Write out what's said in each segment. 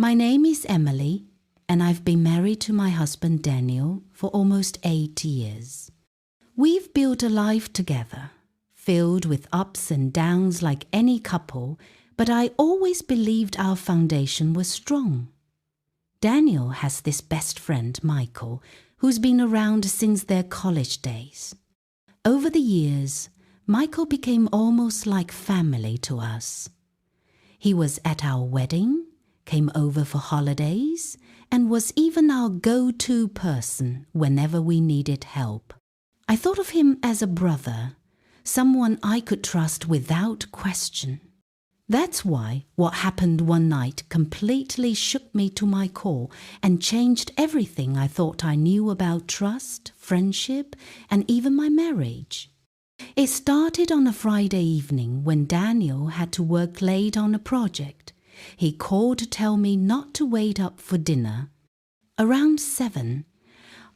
My name is Emily, and I've been married to my husband Daniel for almost 8 years. We've built a life together, filled with ups and downs like any couple, but I always believed our foundation was strong. Daniel has this best friend, Michael, who's been around since their college days. Over the years, Michael became almost like family to us. He was at our wedding, came over for holidays, and was even our go-to person whenever we needed help. I thought of him as a brother, someone I could trust without question. That's why what happened one night completely shook me to my core and changed everything I thought I knew about trust, friendship, and even my marriage. It started on a Friday evening when Daniel had to work late on a project. He called to tell me not to wait up for dinner. Around 7,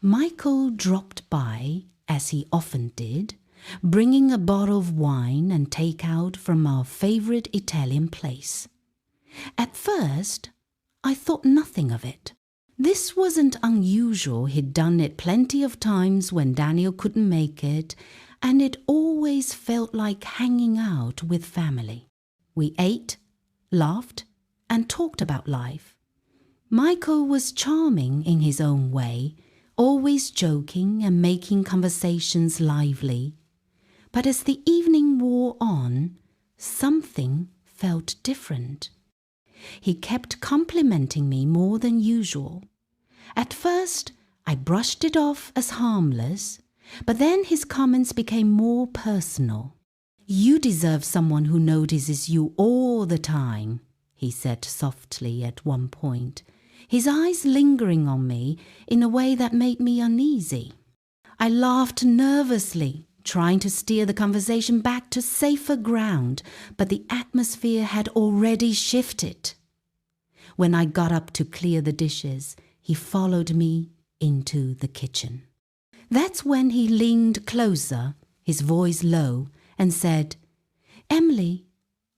Michael dropped by, as he often did, bringing a bottle of wine and takeout from our favorite Italian place. At first, I thought nothing of it. This wasn't unusual. He'd done it plenty of times when Daniel couldn't make it, and it always felt like hanging out with family. We ate, laughed, and talked about life. Michael was charming in his own way, always joking and making conversations lively. But as the evening wore on, something felt different. He kept complimenting me more than usual. At first, I brushed it off as harmless, but then his comments became more personal. "You deserve someone who notices you all the time," he said softly at one point, his eyes lingering on me in a way that made me uneasy. I laughed nervously, trying to steer the conversation back to safer ground, but the atmosphere had already shifted. When I got up to clear the dishes, he followed me into the kitchen. That's when he leaned closer, his voice low, and said, "Emily,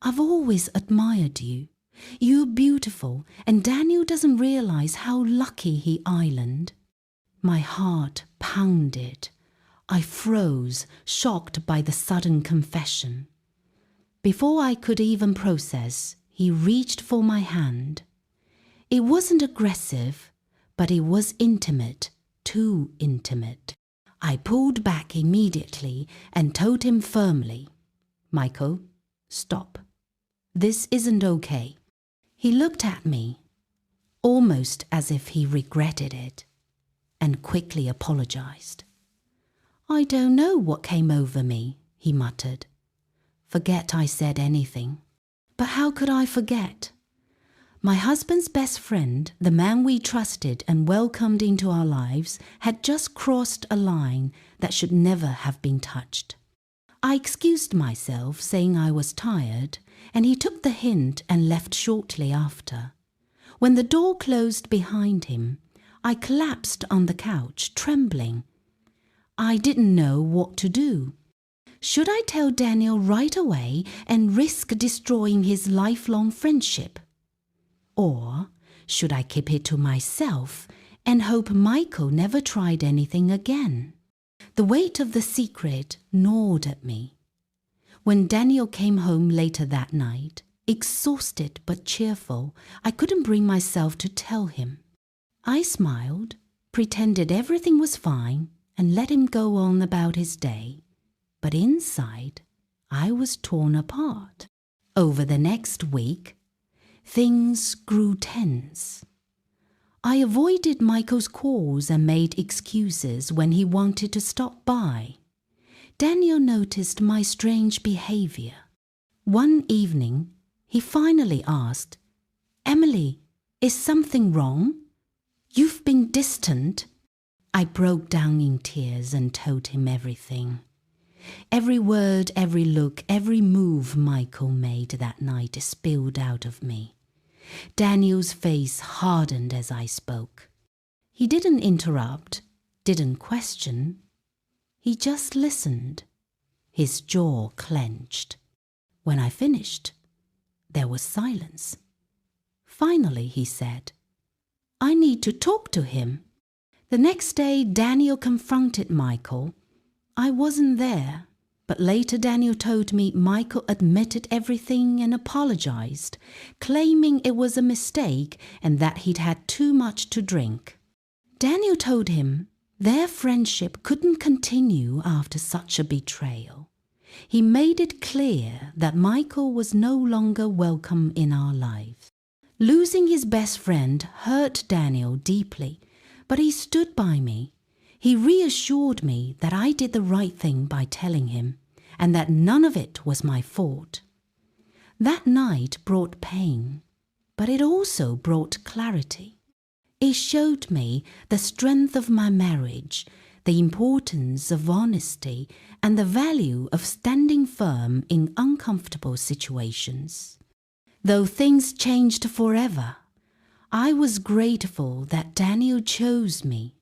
I've always admired you. You're beautiful, and Daniel doesn't realize how lucky he island." My heart pounded. I froze, shocked by the sudden confession. Before I could even process, he reached for my hand. It wasn't aggressive, but it was intimate, too intimate. I pulled back immediately and told him firmly, "Michael, stop. This isn't okay." He looked at me, almost as if he regretted it, and quickly apologized. "I don't know what came over me," he muttered. "Forget I said anything." But how could I forget? My husband's best friend, the man we trusted and welcomed into our lives, had just crossed a line that should never have been touched. I excused myself, saying I was tired, and he took the hint and left shortly after. When the door closed behind him, I collapsed on the couch, trembling. I didn't know what to do. Should I tell Daniel right away and risk destroying his lifelong friendship? Or should I keep it to myself and hope Michael never tried anything again? The weight of the secret gnawed at me. When Daniel came home later that night, exhausted but cheerful, I couldn't bring myself to tell him. I smiled, pretended everything was fine, and let him go on about his day. But inside, I was torn apart. Over the next week, things grew tense. I avoided Michael's calls and made excuses when he wanted to stop by. Daniel noticed my strange behavior. One evening, he finally asked, "Emily, is something wrong? You've been distant." I broke down in tears and told him everything. Every word, every look, every move Michael made that night spilled out of me. Daniel's face hardened as I spoke. He didn't interrupt, didn't question. He just listened. His jaw clenched. When I finished, there was silence. Finally, he said, "I need to talk to him." The next day, Daniel confronted Michael. I wasn't there, but later Daniel told me Michael admitted everything and apologized, claiming it was a mistake and that he'd had too much to drink. Daniel told him their friendship couldn't continue after such a betrayal. He made it clear that Michael was no longer welcome in our lives. Losing his best friend hurt Daniel deeply, but he stood by me. He reassured me that I did the right thing by telling him, and that none of it was my fault. That night brought pain, but it also brought clarity. It showed me the strength of my marriage, the importance of honesty, and the value of standing firm in uncomfortable situations. Though things changed forever, I was grateful that Daniel chose me,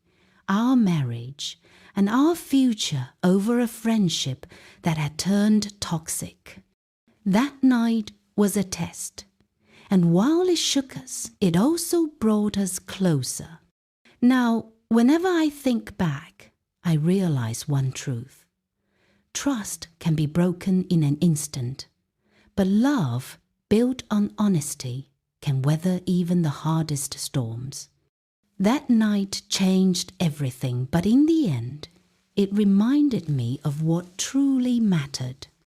our marriage, and our future over a friendship that had turned toxic. That night was a test, and while it shook us, it also brought us closer. Now, whenever I think back, I realize one truth. Trust can be broken in an instant, but love built on honesty can weather even the hardest storms. That night changed everything, but in the end, it reminded me of what truly mattered.